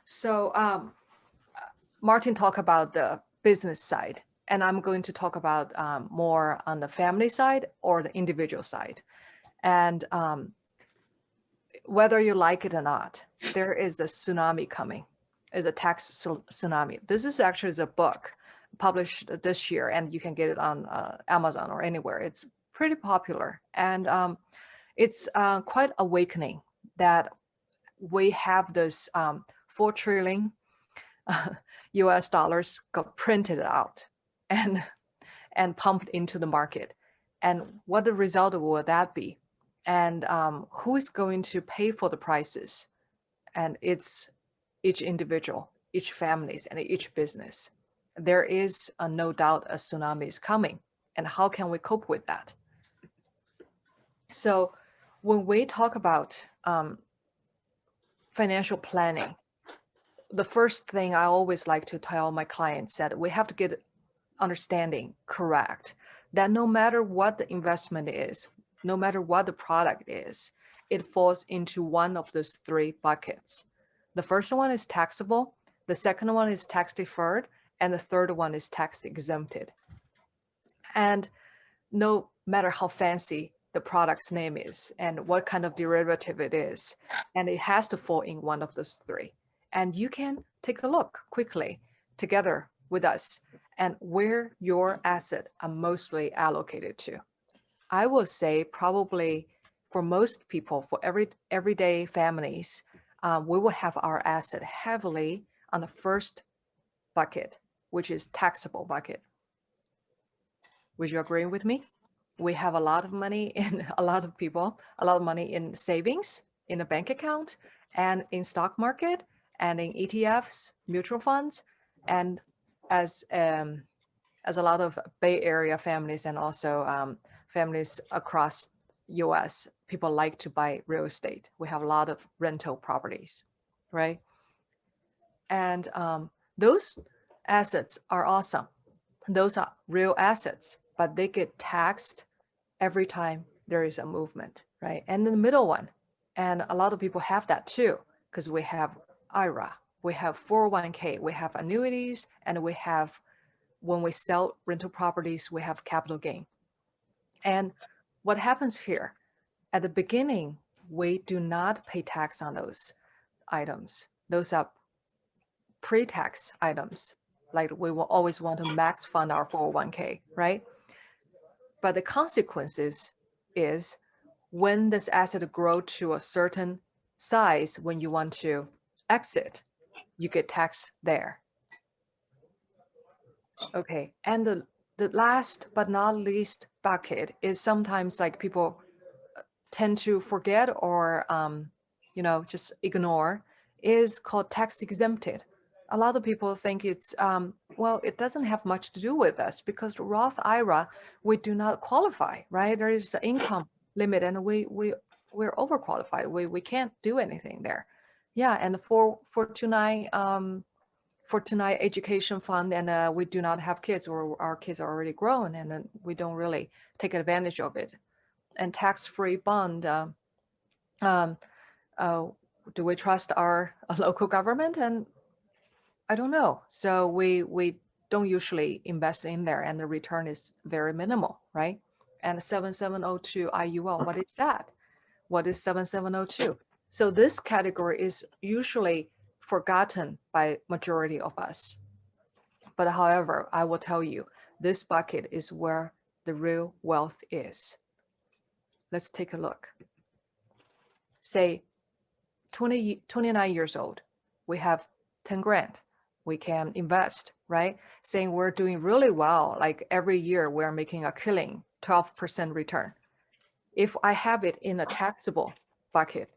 So Martin talked about the business side, and I'm going to talk about more on the family side or the individual side. And whether you like it or not, there is a tsunami coming, is a tax tsunami. This is actually a book published this year, and you can get it on Amazon or anywhere. It's pretty popular, and it's quite awakening that we have this 4 trillion US dollars got printed out and pumped into the market. And what the result will that be? And who is going to pay for the prices? And it's each individual, each families, and each business. There is no doubt a tsunami is coming. And how can we cope with that? So when we talk about financial planning, the first thing I always like to tell my clients that we have to get understanding correct, that no matter what the investment is, no matter what the product is, it falls into one of those 3 buckets. The first one is taxable, the second one is tax deferred, and the third one is tax exempted. And no matter how fancy the product's name is and what kind of derivative it is, and it has to fall in one of those 3. And you can take a look quickly together with us and where your assets are mostly allocated to. I will say probably for most people, for everyday families, we will have our asset heavily on the first bucket, which is taxable bucket. Would you agree with me? We have a lot of money in a lot of people, a lot of money in savings, in a bank account, and in stock market, and in ETFs, mutual funds, and as a lot of Bay Area families and also families across U.S., people like to buy real estate. We have a lot of rental properties, right? And those assets are awesome. Those are real assets, but they get taxed every time there is a movement, right? And the middle one, and a lot of people have that too, because we have IRA, we have 401k, we have annuities, and we have, when we sell rental properties, we have capital gain. And what happens here, at the beginning, we do not pay tax on those items. Those are pre-tax items. Like we will always want to max fund our 401k, right? But the consequences is when this asset grow to a certain size, when you want to exit, you get taxed there. Okay, and the last but not least bucket is sometimes like people tend to forget or just ignore, is called tax exempted. A lot of people think it's well, it doesn't have much to do with us because Roth IRA, we do not qualify, right? There is an income limit, and we're overqualified. We can't do anything there. Yeah, and for tonight education fund, and we do not have kids, or our kids are already grown, and then we don't really take advantage of it. And tax-free bond, um, do we trust our local government? And I don't know. So we don't usually invest in there, and the return is very minimal, right? And 7702 IUL, what is that? What is 7702? So this category is usually forgotten by majority of us. But however, I will tell you, this bucket is where the real wealth is. Let's take a look. Say 29 years old, we have 10 grand. We can invest, right? Saying we're doing really well, like every year we're making a killing, 12% return. If I have it in a taxable bucket,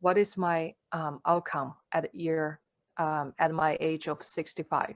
what is my outcome at my age of 65?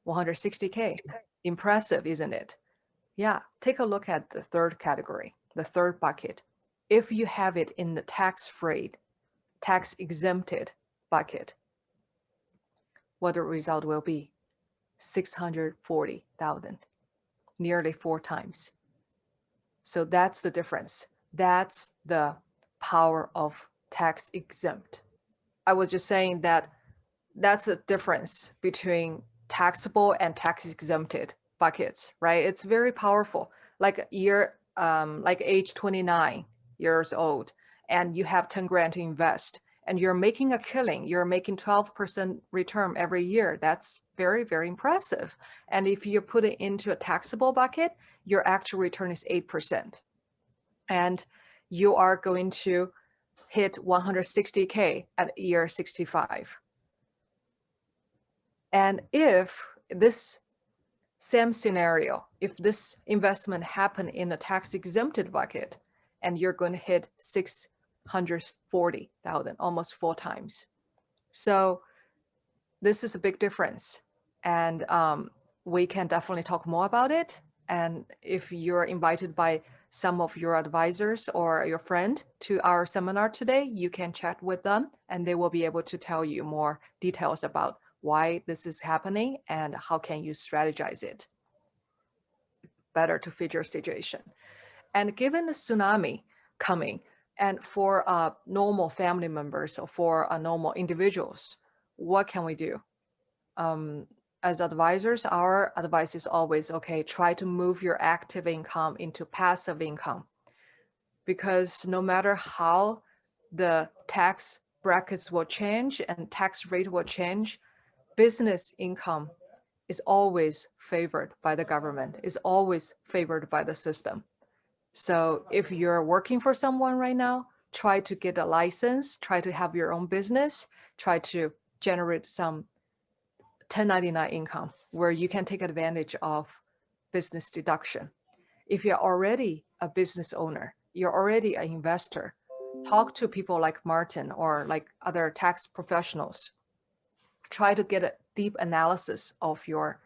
160K. Impressive, isn't it? Yeah, take a look at the third category, the third bucket. If you have it in the tax-free, tax-exempted bucket, what the result will be? 640,000, nearly 4 times. So that's the difference. That's the power of tax exempt. I was just saying that that's a difference between taxable and tax exempted buckets, right? It's very powerful. Like like age 29 years old, and you have 10 grand to invest, and you're making a killing. You're making 12% return every year. That's very, very impressive. And if you put it into a taxable bucket, your actual return is 8%. And you are going to hit 160K at year 65. And if this same scenario, if this investment happened in a tax exempted bucket, and you're going to hit 640,000, almost 4 times. So this is a big difference. And we can definitely talk more about it. And if you're invited by some of your advisors or your friend to our seminar today, you can chat with them and they will be able to tell you more details about why this is happening and how can you strategize it better to fit your situation. And given the tsunami coming, and for normal family members or for normal individuals, what can we do? As advisors, our advice is always, okay, try to move your active income into passive income, because no matter how the tax brackets will change and tax rate will change, business income is always favored by the government, is always favored by the system. So if you're working for someone right now, try to get a license, try to have your own business, try to generate some 1099 income where you can take advantage of business deduction. If you're already a business owner, you're already an investor, talk to people like Martin or like other tax professionals. Try to get a deep analysis of your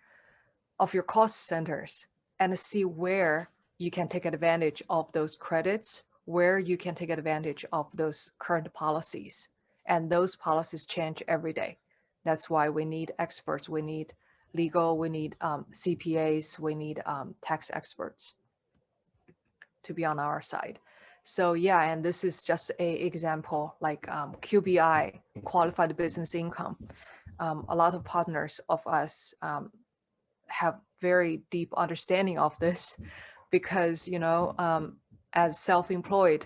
cost centers and see where you can take advantage of those credits, where you can take advantage of those current policies. And those policies change every day. That's why we need experts. We need legal, we need CPAs, we need tax experts to be on our side. So yeah, and this is just a example, like QBI, qualified business income. A lot of partners of us have very deep understanding of this, because as self-employed,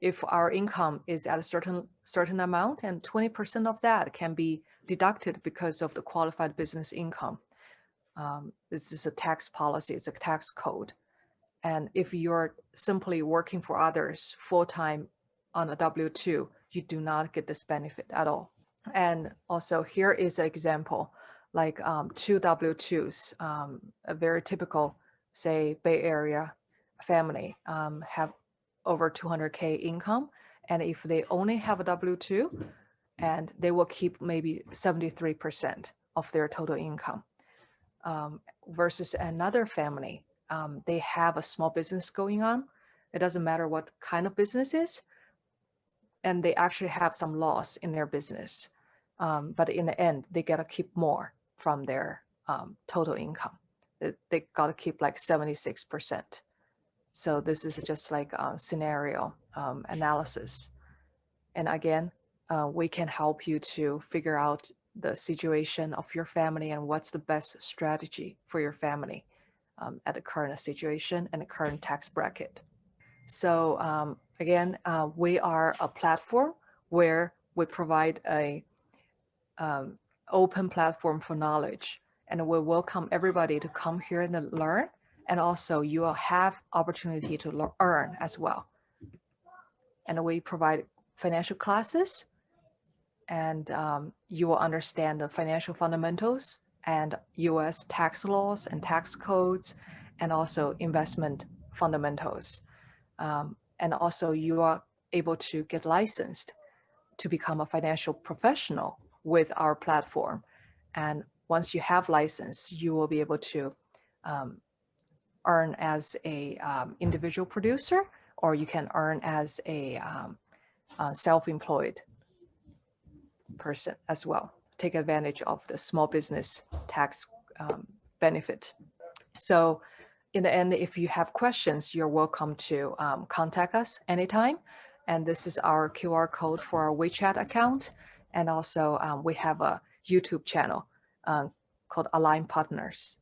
if our income is at a certain amount, and 20% of that can be deducted because of the qualified business income. This is a tax policy, it's a tax code. And if you're simply working for others full-time on a W-2, you do not get this benefit at all. And also here is an example, like two W-2s, a very typical, say, Bay Area family have over 200K income. And if they only have a W-2, and they will keep maybe 73% of their total income, versus another family, they have a small business going on. It doesn't matter what kind of business is, and they actually have some loss in their business. But in the end, they gotta keep more from their total income. They gotta keep like 76%. So this is just like a scenario analysis. And again, we can help you to figure out the situation of your family and what's the best strategy for your family at the current situation and the current tax bracket. So again, we are a platform where we provide a open platform for knowledge, and we welcome everybody to come here and learn. And also you will have opportunity to earn as well. And we provide financial classes, and you will understand the financial fundamentals and US tax laws and tax codes, and also investment fundamentals. And also you are able to get licensed to become a financial professional with our platform. And once you have license, you will be able to earn as a individual producer, or you can earn as a self-employed person as well. Take advantage of the small business tax benefit. So in the end, if you have questions, you're welcome to contact us anytime. And this is our QR code for our WeChat account. And also we have a YouTube channel called Align Partners.